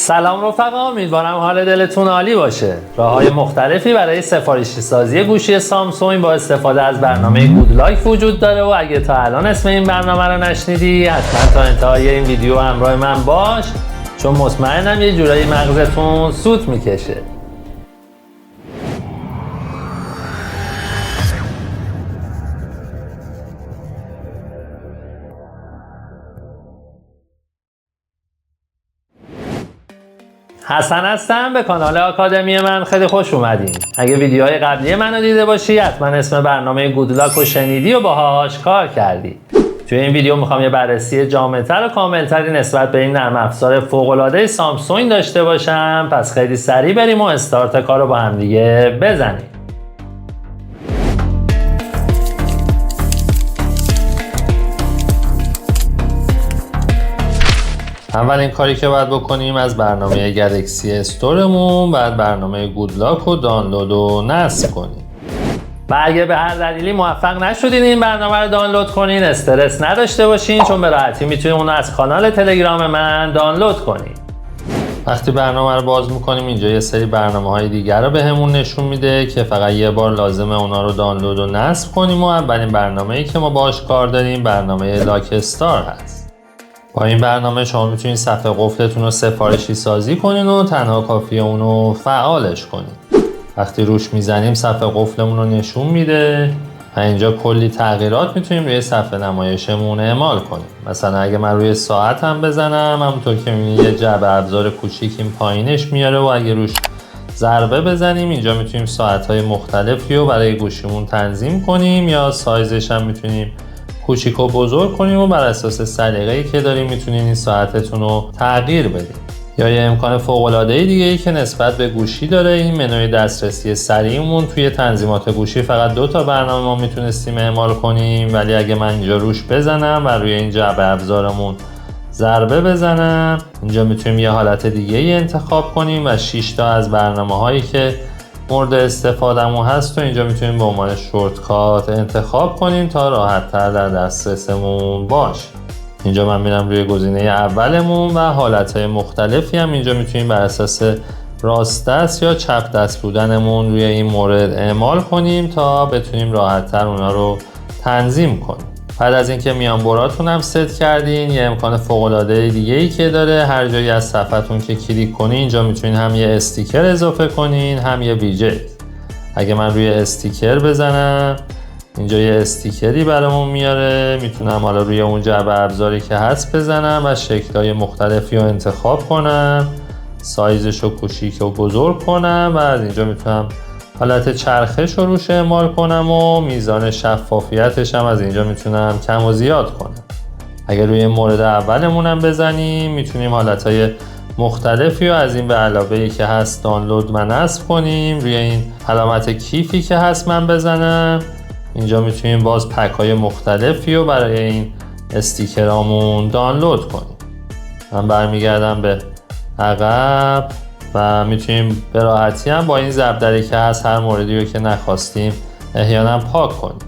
سلام رفقا، امیدوارم حال دلتون عالی باشه. راه‌های مختلفی برای سفارشی سازی گوشی سامسونگ با استفاده از برنامه گودلاک وجود داره و اگه تا الان اسم این برنامه رو نشنیدی حتما تا انتهای این ویدیو همراه من باش، چون مطمئنم یه جورایی مغزتون سوت میکشه. حسن هستم، به کانال آکادمی من خیلی خوش اومدین. اگه ویدیوهای قبلی منو دیده باشی حتما اسم برنامه گودلاک رو شنیدی و باهاش کار کردی. توی این ویدیو میخوام یه بررسی جامع‌تر و کاملتری نسبت به این نرم افزار فوق‌العاده سامسونگ داشته باشم. پس خیلی سریع بریم و استارت کار رو با هم دیگه بزنیم. اولین کاری که باید بکنیم از برنامه گلکسی استورمون بعد برنامه گودلاک رو دانلود و نصب کنیم. و اگه به هر دلیلی موفق نشدین این برنامه رو دانلود کنین، استرس نداشته باشین، چون به راحتی میتونین اون رو از کانال تلگرام من دانلود کنین. وقتی برنامه رو باز میکنیم اینجا یه سری برنامه‌های دیگر رو بهمون نشون میده که فقط یه بار لازمه اونا رو دانلود و نصب کنیم و اولین برنامه‌ای که ما باهاش کار داریم برنامه لاک استار هست. با این برنامه شما میتونید صفحه قفلتون رو سفارشی سازی کنین و تنها کافیه اونو فعالش کنین. وقتی روش میزنیم صفحه قفلمون رو نشون میده و اینجا کلی تغییرات میتونیم روی صفحه نمایشمون اعمال کنیم. مثلا اگه من روی ساعت هم بزنم، همونطور که میبینید یه جعبه ابزار کوچیک این پایینش میاره و اگه روش ضربه بزنیم اینجا میتونیم ساعت‌های مختلفی رو برای گوشیمون تنظیم کنیم یا سایزش هم میتونیم کوچیک و بزرگ کنیم و بر اساس سلیقه‌ای که داریم میتونین این ساعتتون رو تغییر بدیم. یا یه امکان فوق‌العاده دیگه‌ای که نسبت به گوشی داره، این منوی دسترسی سریعمون توی تنظیمات گوشی فقط 2 تا برنامه ما میتونستیم اعمال کنیم، ولی اگه من اینجا روش بزنم و روی این جعبه ابزارمون ضربه بزنم اینجا میتونیم یه حالت دیگه‌ای انتخاب کنیم و 6 تا از برنامه‌هایی که مورد استفادهمون هست و اینجا میتونیم به عنوان شورتکات انتخاب کنیم تا راحت‌تر در دسترسمون باشه. اینجا من میرم روی گزینه اولمون و حالتهای مختلفی هم اینجا میتونیم بر اساس راست دست یا چپ دست بودنمون روی این مورد اعمال کنیم تا بتونیم راحت‌تر اونا رو تنظیم کنیم. بعد از اینکه میانبراتون هم ست کردین، یه امکان فوق‌العاده دیگه‌ای که داره، هر جایی از صفحتون که کلیک کنین اینجا میتونین هم یه استیکر اضافه کنین هم یه ویجت. اگه من روی استیکر بزنم اینجا یه استیکری برامون میاره، میتونم حالا روی اون جعبه ابزاری که هست بزنم و شکل‌های مختلفی رو انتخاب کنم، سایزش رو کوچیک و بزرگ کنم و از اینجا میتونم حالت چرخش رو روش اعمال کنم و میزان شفافیتش هم از اینجا میتونم کم و زیاد کنم. اگر روی مورد اولمون هم بزنیم میتونیم حالتهای مختلفی رو از این به علاوه‌ای که هست دانلود و نصب کنیم. روی این علامت کیفی که هست من بزنم اینجا میتونیم باز پک‌های مختلفی رو برای این استیکرامون دانلود کنیم. من برمیگردم به عقب و میتونیم به راحتی هم با این ضربدری که هست هر موردی رو که نخواستیم احیانا پاک کنیم.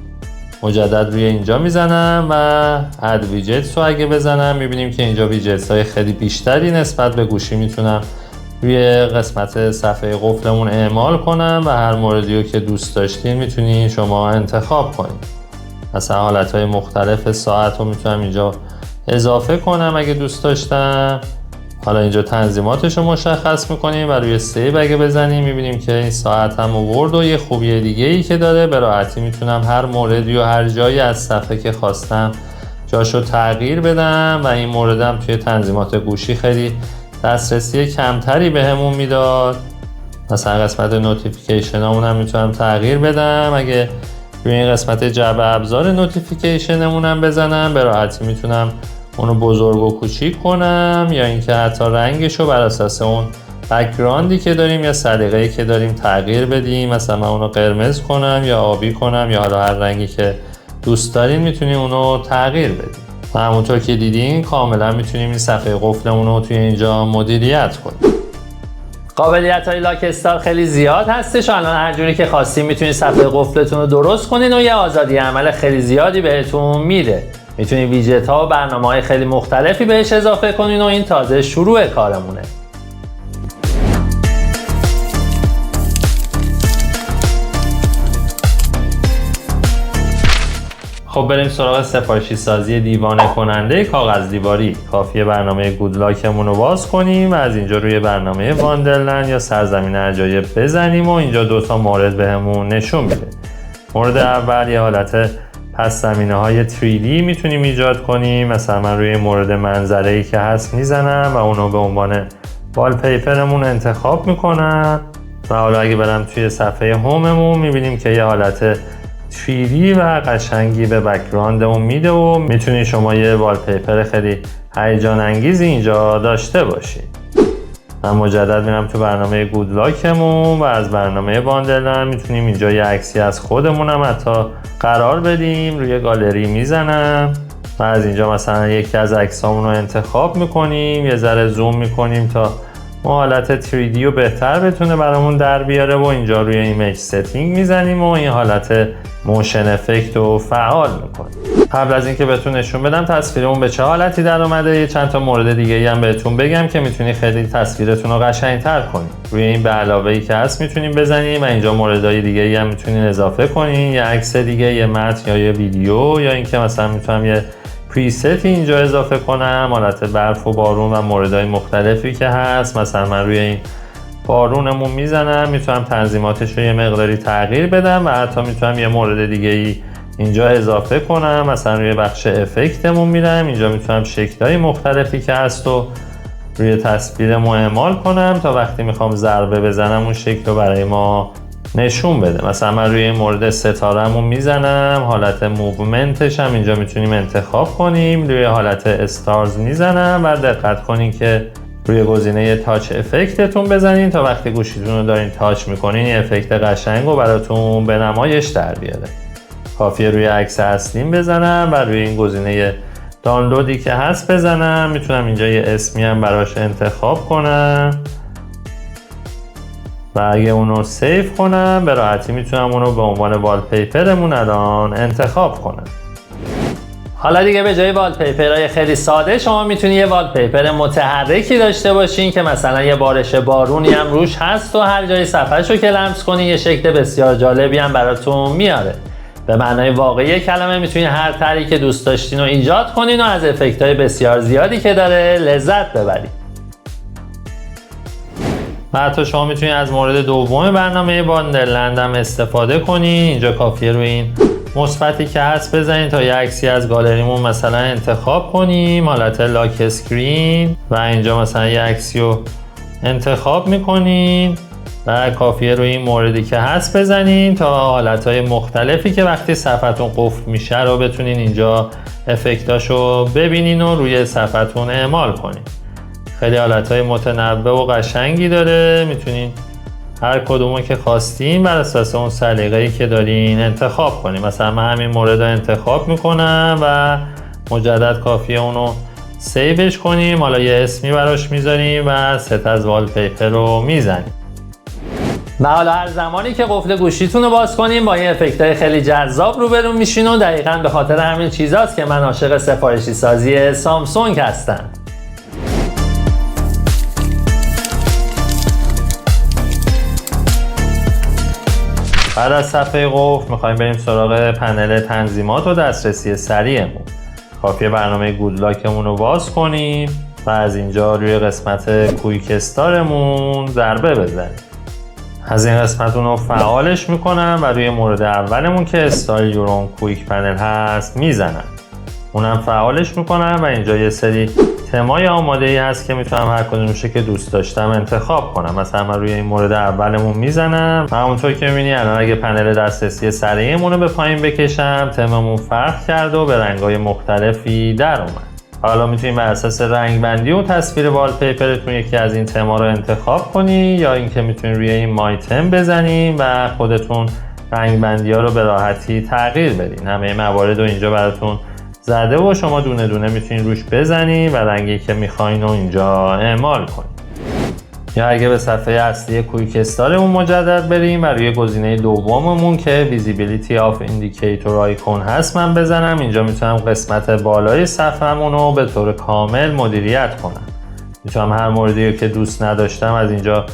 مجدد روی اینجا میزنم و اد ویجتس رو اگه بزنم میبینیم که اینجا ویجتس های خیلی بیشتری نسبت به گوشی میتونم روی قسمت صفحه قفلمون اعمال کنم و هر موردی رو که دوست داشتین میتونین شما انتخاب کنید. مثلا حالتهای مختلف ساعت رو میتونم اینجا اضافه کنم اگه دوست داشتم. حالا اینجا تنظیماتش رو مشخص میکنیم و روی سیو اگه بزنیم میبینیم که این ساعت هم آورد و یه خوبی دیگه ای که داره، به راحتی میتونم هر موردی و هر جایی از صفحه که خواستم جاشو تغییر بدم و این موردم توی تنظیمات گوشی خیلی دسترسی کمتری بهمون میداد. مثلا قسمت نوتیفیکیشن هامون هم میتونم تغییر بدم، اگه روی این قسمت جعبه ابزار نوتیفیکیشنمون هم بزنم به راحتی میتونم اونو بزرگ و کوچیک کنم یا اینکه حتی رنگشو بر اساس اون بک‌گراندی که داریم یا سلیقه‌ای که داریم تغییر بدیم. مثلا من اونو قرمز کنم یا آبی کنم یا حالا هر رنگی که دوست دارین میتونیم اونو تغییر بدیم. و همونطور که دیدین کاملا میتونیم این صفحه قفلمون رو توی اینجا مدیریت کنیم. قابلیت‌های لاک استار خیلی زیاد هستش. الان هر جوری که خواستین میتونید صفحه قفلتون رو درست کنین و یه آزادی عمل خیلی زیادی بهتون میده. میتونید ویجت ها و برنامه‌های خیلی مختلفی بهش اضافه کنین و این تازه شروع کارمونه. خب بریم سراغ سفارشی سازی دیوانه کننده کاغذ دیواری. کافیه برنامه گودلاکمون رو باز کنیم و از اینجا روی برنامه واندرلند یا سرزمین عجایب بزنیم و اینجا دوتا مورد بهمون نشون میده. مورد اول یه حالت پس زمینه های 3D میتونیم ایجاد کنیم. مثلا من روی مورد منظره‌ای که هست میزنم و اونو به عنوان والپیپرمون انتخاب میکنم و حالا اگه برم توی صفحه هوممون میبینیم که یه حالت 3D و قشنگی به بک‌گراندمون میده و میتونید شما یه والپیپر خیلی هیجان انگیزی اینجا داشته باشید. من مجدد میرم تو برنامه گودلاکمون و از برنامه واندرلند میتونیم اینجا یه عکسی از خودمون هم حتی قرار بدیم. روی گالری میزنم و از اینجا مثلا یکی از عکسامون رو انتخاب میکنیم، یه ذره زوم میکنیم تا حالت 3D رو بهتر بتونه برامون در بیاره و اینجا روی ایمیج ستینگ میزنیم و این حالت موشن افکت رو فعال میکنیم. قبل از اینکه بهتون نشون بدم تصویرمون به چه حالتی در اومده، یه چند تا مورد دیگه هم بهتون بگم که میتونی خیلی تصویرتون رو قشنگتر کنید. روی این به علاوه‌ای که هست میتونیم بزنیم و اینجا موردهای دیگه هم میتونین اضافه کنین، یه عکس دیگه، یه متن یا یه ویدیو، یا اینکه مثلا میتونم یه پریست اینجا اضافه کنم، حالت برف و بارون و موردهای مختلفی که هست. مثلا من روی این بارونمون میزنم، میتونم تنظیماتش رو یه مقداری تغییر بدم و حتی میتونم یه مورد دیگه ای اینجا اضافه کنم. مثلا روی بخش افکتمون میرم، اینجا میتونم شکل‌های مختلفی که هست و روی تصویرمون اعمال کنم تا وقتی میخوام ضربه بزنم اون شکل رو برای ما نشون بده. مثلا من روی این مورد ستاره‌مون میزنم، حالت موومنتش هم اینجا میتونیم انتخاب کنیم. روی حالت استارز میزنم و دقت کنین که روی گزینه تاچ افکتتون بزنین تا وقتی گوشیتون رو دارین تاچ میکنین این افکت قشنگ رو براتون به نمایش در بیاره. کافیه روی عکس اصلیم بزنم و روی این گزینه دانلودی که هست بزنم. میتونم اینجا یه اسمی هم براش انتخاب کنم و اگه اونو سیف کنم به راحتی میتونم اونو به عنوان والپیپرمون الان انتخاب کنم. حالا دیگه به جای والپیپرهای خیلی ساده شما میتونید یه والپیپر متحرکی داشته باشین که مثلا یه بارش بارونی هم روش هست و هر جای صفحه‌شو که لمس کنین یه شکل بسیار جالبی هم براتون میاره. به معنای واقعی کلمه میتونین هر طرحی که دوست داشتین رو ایجاد کنین و از افکت‌های بسیار زیادی که داره لذت ببرید. و حتی شما میتونید از مورد دوم برنامه واندرلند هم استفاده کنین. اینجا کافیه روی این مثبتی که هست بزنین تا یه عکسی از گالریمون مثلا انتخاب کنیم، حالت لاک اسکرین، و اینجا مثلا یه عکسی رو انتخاب میکنین و کافیه روی این موردی که هست بزنین تا حالتهای مختلفی که وقتی صفحتون قفل میشه رو بتونین اینجا افکتاشو ببینین و روی صفحتون اعمال کنین. خیلی حالتهای متنوع و قشنگی داره، میتونین هر کدومو که خواستین بر اساس اون سلیقه‌ای که دارین انتخاب کنین. مثلا من همین مورد رو انتخاب میکنم و مجدد کافیه اونو سیوش کنیم، حالا یه اسمی براش میذاریم و ست از والپیپر رو میزنیم. و حالا هر زمانی که قفل گوشیتون رو باز کنیم با این افکت‌های خیلی جذاب روبرو میشین و دقیقاً به خاطر همین چیزاست که من عاشق سفارشی سازی سامسونگ هستم. بعد از صفحه قفل میخوایم بریم سراغ پنل تنظیمات و دسترسی سریعمون. کافیه برنامه گودلاکمون رو باز کنیم و از اینجا روی قسمت کویک استارمون ضربه بزنیم. از این قسمت اون رو فعالش میکنم و روی مورد اولمون که استایل یور اون کویک پنل هست میزنم، اونم فعالش میکنم و اینجا یه سری تمای آماده ای هست که میتونم هر کدومشه که دوست داشتم انتخاب کنم. مثلا من روی این مورد اولمون میزنم و همونطور که میبینی الان اگه پنل دسترسی سریعمون رو به پایین بکشم تممون فرق کرد و به رنگ‌های مختلفی در اومد. حالا میتونید بر اساس رنگ بندی و تصویر والپیپرتون یکی از این تما رو انتخاب کنی یا اینکه میتونید روی این مای تم بزنین و خودتون رنگ بندی ها رو به راحتی تغییر بدین. همه موارد رو اینجا براتون زده و شما دونه دونه میتونید روش بزنین و رنگی که میخواین رو اینجا اعمال کنین. یا اگه به صفحه اصلی کویک استارمون مجدد بریم و روی گزینه دوممون که ویزیبیلیتی آف ایندیکیتور آیکون هست من بزنم، اینجا میتونم قسمت بالای صفحه‌مون رو به طور کامل مدیریت کنم. میتونم هر موردی که دوست نداشتم از اینجا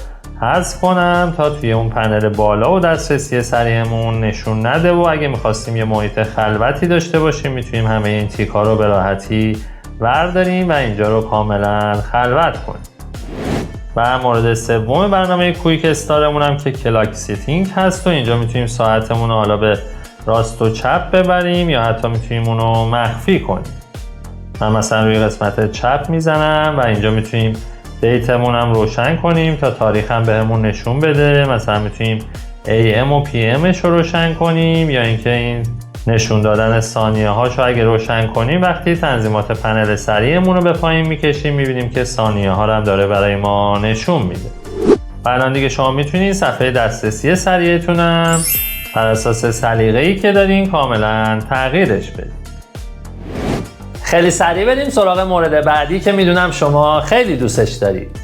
حذف کنم تا توی اون پنل بالا و دسترسی سریعمون نشون نده و اگه میخواستیم یه محیط خلوتی داشته باشیم میتونیم همه این تیک‌ها رو به راحتی برداریم و اینجا رو کاملا خلوت کنیم. و مورد سوم برنامه کویک استارمون هم که کلاک سیتینگ هست و اینجا میتونیم ساعتمون رو حالا به راست و چپ ببریم یا حتی میتونیم اونو مخفی کنیم. من مثلا روی قسمت چپ میزنم و اینجا میتونیم دیتمون هم روشن کنیم تا تاریخ هم بهمون نشون بده. مثلا میتونیم AM و PMش رو روشن کنیم یا اینکه این نشون دادن ثانیه هاشو اگه روشن کنیم وقتی تنظیمات پنل سریعمون رو به پایین میکشیم میبینیم که ثانیه ها رو هم داره برای ما نشون میده. الان دیگه شما میتونید صفحه دسترسی سریعتونم بر اساس سلیقه‌ای که دارین کاملا تغییرش بدید. خیلی سریع بریم سراغ مورد بعدی که میدونم شما خیلی دوستش دارید.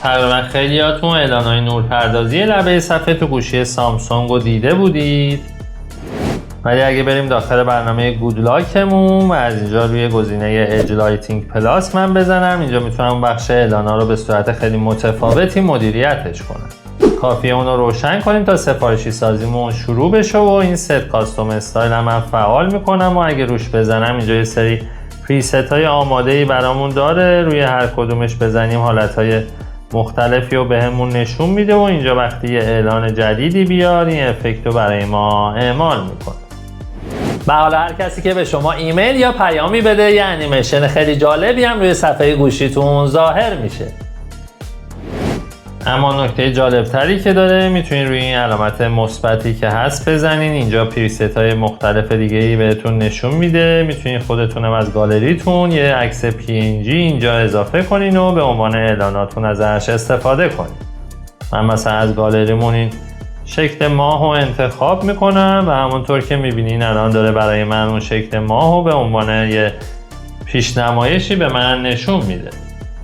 تقریبا خیلیاتون اعلانهای نورپردازی لبه صفحه تو گوشی سامسونگ رو دیده بودید. ولی اگه بریم داخل برنامه گودلاکمون و از اینجا روی گزینه اج لایتینگ پلاس من بزنم، اینجا میتونم بخش اعلانها رو به صورت خیلی متفاوتی مدیریتش کنم. کافیه اون رو روشن کنیم تا سفارشی سازیمون شروع بشه و این ست کاستوم استایل هم من فعال میکنم و اگه روش بزنم اینجا یه سری پریست های آماده‌ای برامون داره. روی هر کدومش بزنیم حالت های مختلفی رو بهمون نشون میده و اینجا وقتی یه اعلان جدیدی بیاد این افکت رو برای ما اعمال میکنه. و حالا هر کسی که به شما ایمیل یا پیامی بده یه انیمیشن خیلی جالبی هم روی صفحه گوشیتون ظاهر میشه. اما نکته جالب تری که داره میتونین روی این علامت مثبتی که هست بزنین. اینجا پریست های مختلف دیگه ای بهتون نشون میده. میتونین خودتونم از گالریتون یه عکس PNG اینجا اضافه کنین و به عنوان اعلاناتون ازش استفاده کنین. من مثلا از گالریمون این شکل ماه رو انتخاب میکنم و همونطور که میبینین الان داره برای من اون شکل ماه رو به عنوان یه پیشنمایشی به من نشون میده.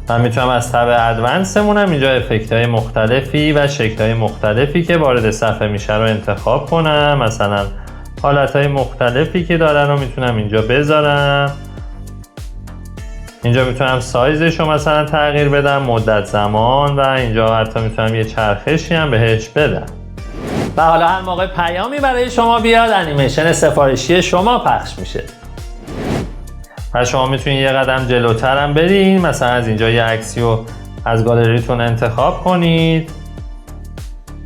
من میتونم از تب ادوانسمونم اینجا افکت های مختلفی و شکل های مختلفی که وارد صفحه میشه رو انتخاب کنم. مثلا حالت های مختلفی که دارن رو میتونم اینجا بذارم. اینجا میتونم سایزش رو مثلا تغییر بدم، مدت زمان، و اینجا حتی میتونم یه چرخشی هم بهش بدم. و حالا هر موقع پیامی برای شما بیاد انیمیشن سفارشی شما پخش میشه. و شما میتونید یه قدم جلوتر هم برین، مثلا از اینجا یه عکسی رو از گالریتون انتخاب کنید.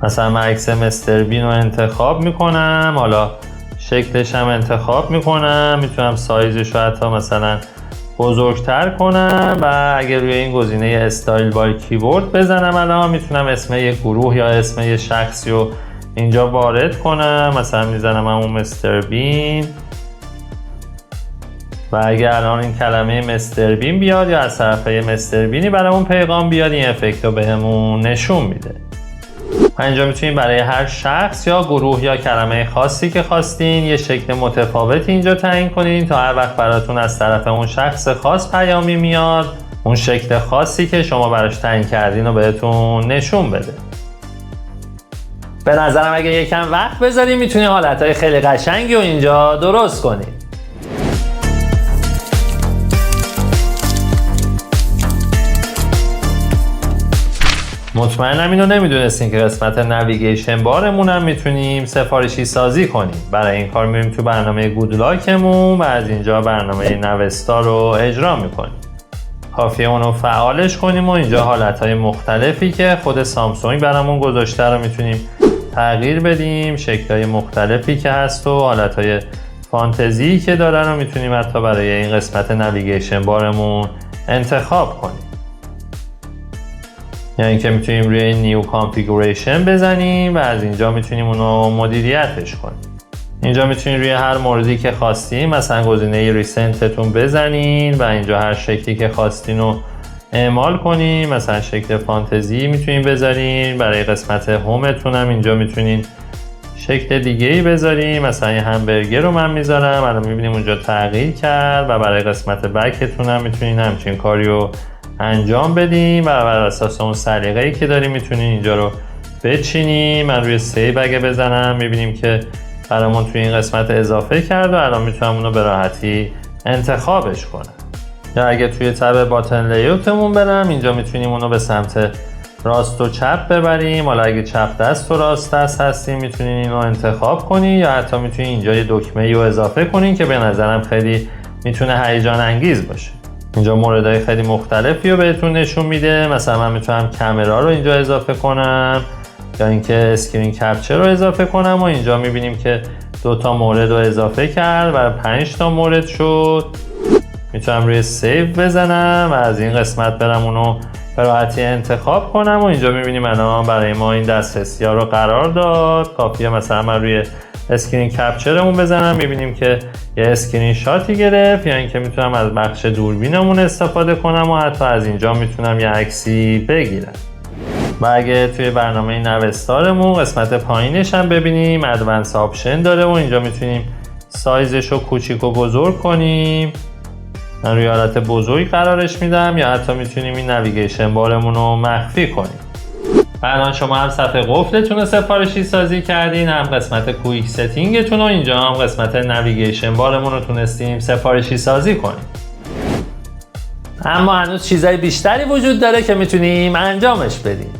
مثلا من عکس مستر بین رو انتخاب میکنم، حالا شکلش هم انتخاب میکنم، میتونم سایزش رو حتی مثلا بزرگتر کنم و اگر روی این گزینه استایل بای کیبورد بزنم الان میتونم اسم یه گروه یا اسم یه شخصی رو اینجا وارد کنم. مثلا میزنم همون مستر بین و اگر الان این کلمه مستر بین بیاد یا از طرف مستر بینی برامون پیغام بیاد این افکت رو بهمون نشون میده. و اینجا میتونید برای هر شخص یا گروه یا کلمه خاصی که خواستین یه شکل متفاوتی اینجا تعیین کنین تا هر وقت براتون از طرف اون شخص خاص پیامی میاد اون شکل خاصی که شما براش تعیین کردین رو بهتون نشون بده. به نظرم اگه یکم وقت بذاریم میتونید حالتهای خیلی قشنگی رو اینجا درست کنید. مطمئنم اینو نمیدونستین که قسمت نویگیشن بارمون هم میتونیم سفارشی سازی کنیم. برای این کار میریم تو برنامه گودلاکمون و از اینجا برنامه نوستا رو اجرا میکنیم. کافیه اونو فعالش کنیم و اینجا حالتهای مختلفی که خود سامسونگ برامون گذاشته رو میتونیم تغییر بدیم. شکل‌های مختلفی که هست و حالتهای فانتزی که داره رو میتونیم حتی برای این قسمت نویگیشن بارمون انتخاب کنیم. یعنی اینکه میتونیم روی نیو کانفیگوریشن بزنیم و از اینجا میتونیم اونو مدیریتش کنیم. اینجا میتونید روی هر موردی که خواستین مثلا گزینه ریسنتتون بزنین و اینجا هر شکلی که خواستین رو اعمال کنین. مثلا شکل فانتزی میتونین بذارین. برای قسمت هومتون هم اینجا میتونین شکل دیگه ای بذارین. مثلا یه همبرگر رو من میذارم، الان میبینیم اونجا تغییر کرد. و برای قسمت بکتون هم میتونین همچین کاری رو انجام بدیم و بر اساس اون سلیقه‌ای که داریم میتونین اینجا رو بچینیم. من روی سیو اگه بزنم میبینیم که برامون توی این قسمت اضافه کرد و الان میتونم اونو به راحتی انتخابش کنم. یا اگه توی تب باتن لیوتمون برم، اینجا میتونیم اونو به سمت راست و چپ ببریم. حالا اگه چپ دست و راست دست هستیم میتونین اینو انتخاب کنین، یا حتی میتونین اینجا یه دکمه رو اضافه کنین که به نظرم خیلی میتونه هیجان انگیز باشه. اینجا موردهای خیلی مختلفی رو بهتون نشون میده. مثلا من میتونم کامرا رو اینجا اضافه کنم، یا اینکه اسکرین کپچر رو اضافه کنم و اینجا میبینیم که 2 مورد رو اضافه کرد و 5 مورد شد. میتونم روی سیو بزنم و از این قسمت برم اونو به راحتی انتخاب کنم و اینجا میبینیم الان برای ما این دسترسی ها رو قرار داد. کافیه مثلا من روی اسکرین کپچرمون بزنم، میبینیم که یه اسکرین شاتی گرفت، یا اینکه میتونم از بخش دوربینمون استفاده کنم و حتی از اینجا میتونم یه عکسی بگیرم. و اگه توی برنامه نوستارمون قسمت پایینش هم ببینیم ادوانس آپشن داره و اینجا میتونیم سایزش رو کوچیک و بزرگ کنیم. من روی حالت بزرگ قرارش میدم، یا حتی میتونیم این نویگیشن بارمون رو مخفی کنیم. الان شما هم صفحه قفلتون رو سفارشی سازی کردین، هم قسمت کویک ستینگتون و اینجا هم قسمت نویگیشن بارمون رو تونستیم سفارشی سازی کنیم. اما هنوز چیزای بیشتری وجود داره که میتونیم انجامش بدیم.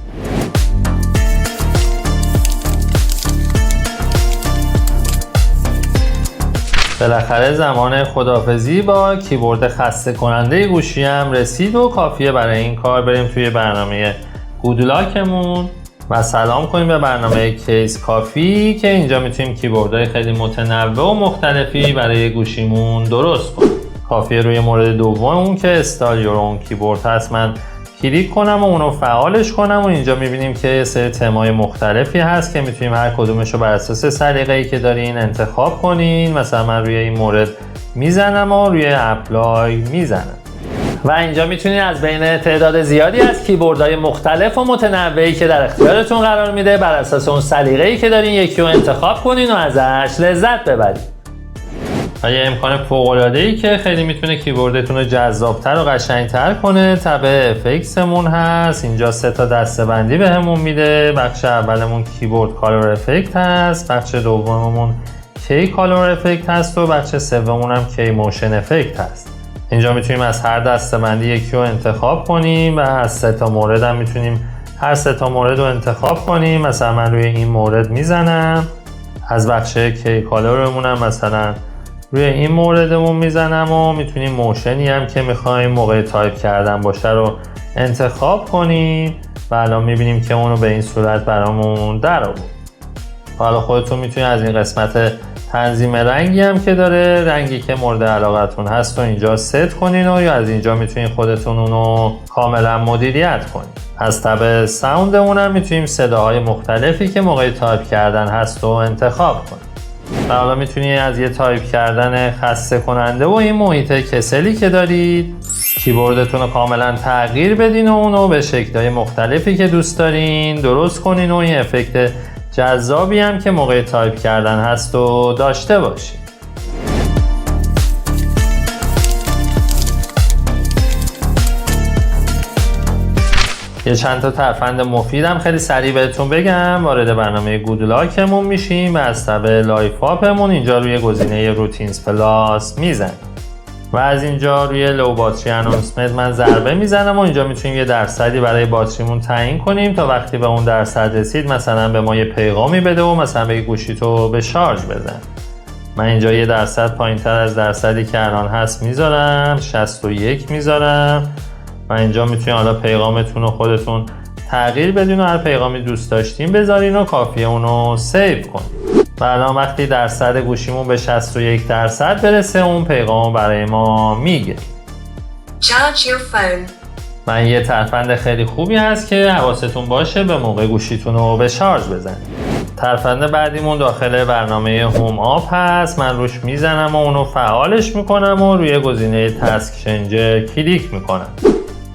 بالاخره زمان خداحافظی با کیبورد خسته کننده گوشی هم رسید و کافیه برای این کار بریم توی برنامه گودلاکمون و سلام کنیم به برنامه کیس کافی که اینجا میتونیم کیبوردهای خیلی متنوع و مختلفی برای گوشیمون درست کنیم. کافیه روی مورد دوم که استال یور اون کیبورد هست من کلیک کنم و اونو فعالش کنم و اینجا میبینیم که یه سری تمای مختلفی هست که میتونیم هر کدومش رو بر اساس سلیقه‌ای که دارین انتخاب کنین. مثلا من روی این مورد میزنم و روی اپلای میزنم و اینجا میتونید از بین تعداد زیادی از کیبوردهای مختلف و متنوعی که در اختیارتون قرار میده بر اساس اون سلیقه‌ای که دارین یکی رو انتخاب کنین و ازش لذت ببرید. و یه امکان فوق‌العاده‌ای که خیلی میتونه کیبوردتون رو جذاب‌تر و قشنگ‌تر کنه تب افکتمون هست. اینجا 3 دسته‌بندی بهمون میده. بخش اولمون کیبورد کالر افکت هست، بخش دوممون کی کالر افکت هست و بخش سوممون هم کی موشن افکت هست. اینجا میتونیم از هر دسته‌بندی یکی رو انتخاب کنیم و از 3 مورد هم میتونیم هر 3 مورد رو انتخاب کنیم. مثلا من روی این مورد میزنم، از بخش کی کالرمون هم مثلا روی این موردمون میزنم و میتونیم موشنی هم که میخوایم موقع تایپ کردن باشه رو انتخاب کنیم و الان میبینیم که اونو به این صورت برامون در آورد. حالا خودتون میتونید از این قسمت تنظیم رنگی هم که داره، رنگی که مورد علاقتون هست و اینجا ست کنین و یا از اینجا میتونید خودتون اونو کاملا مدیریت کنین. از تب ساوندمون هم میتونیم صداهای مختلفی که موقع تایپ کردن هست رو انتخاب کنیم. و حالا میتونید از یه تایپ کردن خسته کننده و این محیط کسلی که دارید کیبوردتون رو کاملا تغییر بدین و اونو به شکل‌های مختلفی که دوست دارین درست کنین و این افکت جذابی هم که موقع تایپ کردن هست و داشته باشین. یه چند تا ترفند مفیدم خیلی سریع بهتون بگم. وارد برنامه گودلاکمون میشیم و از تب لایف آپمون اینجا روی گزینه روتینز پلاس میزنیم و از اینجا روی لو باتری انونسمنت من ضربه میزنم و اینجا میتونیم یه درصدی برای باتریمون تعیین کنیم تا وقتی به اون درصد رسید مثلا به ما یه پیغامی بده و مثلا بگه گوشیتو به شارژ بزن. من اینجا یه درصد پایینتر از درصدی که الان هست میذارم، 61 میذارم و اینجا میتونید حالا پیغامتون رو خودتون تغییر بدین و هر پیغامی دوست داشتین بذارین و کافیه اونو سیو کنید. و الان وقتی درصد گوشیمون به 61% برسه اون پیغامو برای ما میگه. Charge your phone. و یه ترفند خیلی خوبی هست که حواستون باشه به موقع گوشیتون رو به شارژ بزنید. ترفند بعدیمون داخل برنامه هوم آپ هست. من روش میزنم و اونو فعالش میکنم و روی گزینه تاسک چنجر کلیک میکنم.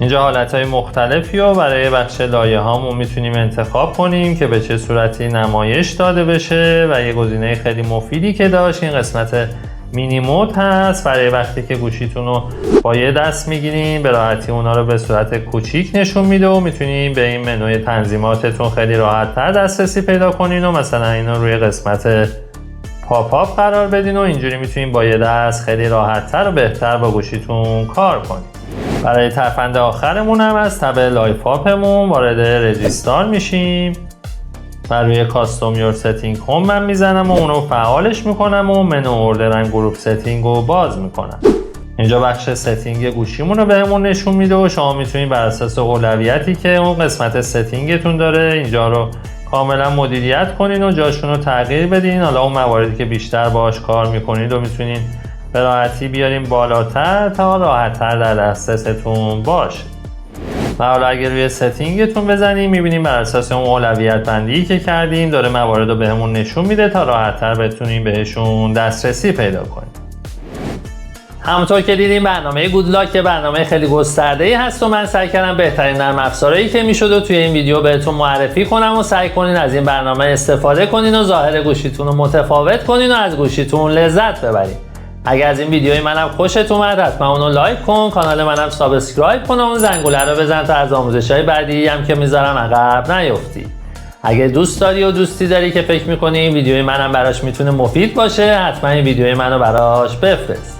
اینجا حالتهای مختلفی رو برای بخش لایه هامون میتونیم انتخاب کنیم که به چه صورتی نمایش داده بشه و یه گزینه خیلی مفیدی که داشت این قسمت مینی مود هست. برای وقتی که گوشیتون رو با یه دست میگیرین به راحتی اونا رو به صورت کوچیک نشون میده و میتونین به این منوی تنظیماتتون خیلی راحت تر دسترسی پیدا کنین و مثلا اینو روی قسمت پاپ آپ قرار بدین و اینجوری میتونین با یه دست خیلی راحت‌تر و بهتر با گوشیتون کار کنید. برای ترفند آخرمون هم از تب لایف آپمون وارد رجیستار میشیم و روی کاستوم یور ستینگ هوم من میزنم و اونو فعالش میکنم و منو اوردر اند گروپ ستینگ رو باز میکنم. اینجا بخش ستینگ گوشیمون رو بهمون نشون میده و شما میتونید بر اساس اولویتی که اون قسمت ستینگتون داره اینجا رو کاملا مدیریت کنین و جاشون رو تغییر بدین. حالا اون مواردی که بیشتر باهاش کار میکنید و میتونین به راحتی بیاریم بالاتر تا راحت‌تر در دسترستون باشه. و حالا اگر روی ستینگتون بزنیم میبینیم بر اساس اون اولویت بندی که کردیم داره موارد رو بهمون نشون میده تا راحت‌تر بتونیم بهشون دسترسی پیدا کنیم. همونطور که دیدیم برنامه گودلاک که برنامه خیلی گسترده‌ای هست و من سعی کردم بهترین نرم افزارهایی که میشد و توی این ویدیو بهتون معرفی کنم و سعی کنین از این برنامه استفاده کنین و ظاهر گوشیتون رو متفاوت کنین و از گوشیتون لذت ببرین. اگر از این ویدیوی منم خوشت اومد حتما اونو لایک کن، کانال منم سابسکرایب کن و اون زنگوله رو بزن تا از آموزش‌های بعدی هم که میذارم عقب نیفتی. اگه دوست داری و دوستی داری که فکر می‌کنی این ویدیوی منم براش میتونه مفید باشه حتما این ویدیوی منو براش بفرست.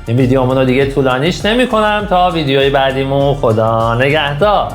این ویدیومون رو دیگه طولانیش نمی‌کنم تا ویدیوی بعدیمون. خدا نگهدار.